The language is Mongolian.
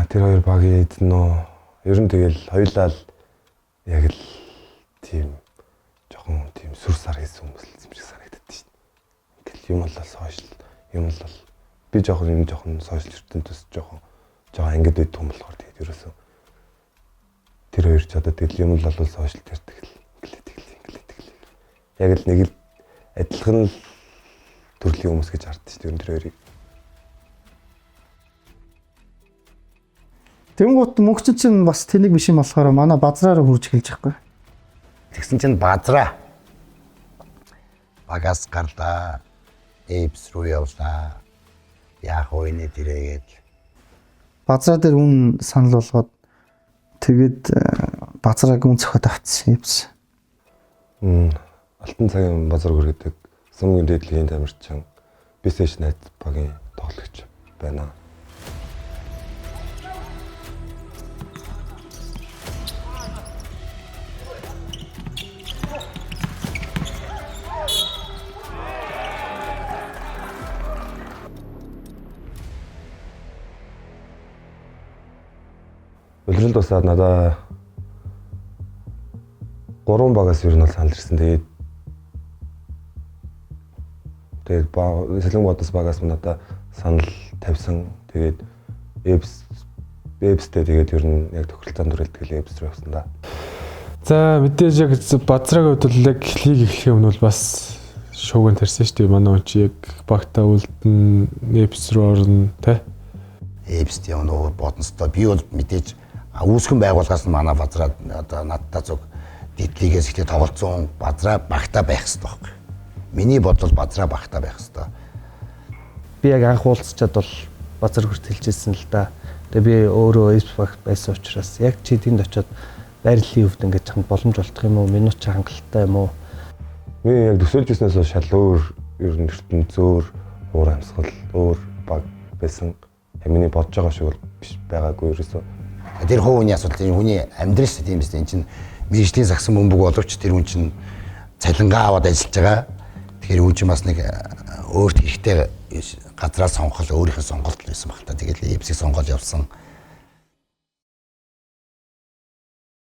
тэр хоёр багийн нөө ер нь тэгэл хоёулаа л яг л тийм жоохон тийм сүр сар хийсэн хүмүүс л юм шиг санагддаг шүү дээ. Ингээл юм бол сошиал юм бол би жоохон сошиал ертөнцөөс жоохон ангид байд юм болохоор тэгээд ерөөсөө тэр хоёр ч одоо тэгэл юм бол сошиал тэрдэг л инглээд. Яг л нэг л адилхан л төрлийн хүмүүс гэж харддаг шүү дээ тэр хоёрыг. Тэнгуут мөнгөчин чинь бас тэнэг биш юм болохоор манай базраараа хурж эхэлж байхгүй. Тэгсэн чинь базраа багаас гарлаа. Эйпс руу явлаа. Яах вэ нэ тэрээгээд Базраа дээр үн санал болгоод тэгээд базрааг үн цохоод авчихсан эйпс. Алтан цагийн базар гүргэдэг Сүмгийн дээдлийн тамирчин бисэж найз багийн тоглогч байна. Улиралд усаад надаа 3 багаас ер нь санал ирсэн. Тэгээд Сэлэн бодос багаас надаа санал тавьсан. Тэгээд эбстэй тэгээд ер нь яг тохиролцоонд дүрэлдэг л эбс рүү явсан да. За мэдээж яг базраагийн хувьд бол яг лиг эхлэх юм бол бас шууган тарьсан шүү дээ. Манай хүн чи яг багтаа үлдэн эбс рүү орно тэ. эбст явна бодностой би бол мэдээж үүсгэн байгууллагаас нь манай базраа одоо надтай зүг дэдлигээс ихтэй тоглолцсон базраа багтаа байх хэрэгтэй байхгүй. Миний бодол базраа багтаа байх хэрэгтэй. Би яг анх уулзчаад бол базар хүрт хэлжсэн л да. Тэгээ би өөрөө эйс багт байсан учраас яг чи тэнд очиод байрлалын хувьд ингэж чанд боломж олдох юм уу? Минут ч хангалттай юм уу? Би яг төсөөлж ирснээс шал өөр ер нь ертөнц зөөр уур амьсгал өөр баг байсан. Яг миний бодож байгаа шиг бол биш байгаагүй ерөөсөө. Тэр хувийн асуудал энэ хүний амьдрал шүү дээ тийм биз дээ. Энэ чинь мэржлийн сагсан бөмбөг боловч тэр хүн чинь цалингаа аваад ажиллаж байгаа. Тэгэхээр хүн чинь бас нэг өөрт хэрэгтэй газраа сонгох өөрийнхөө сонголт байсан баг та. Тэгээд эпсийг сонгоод явсан.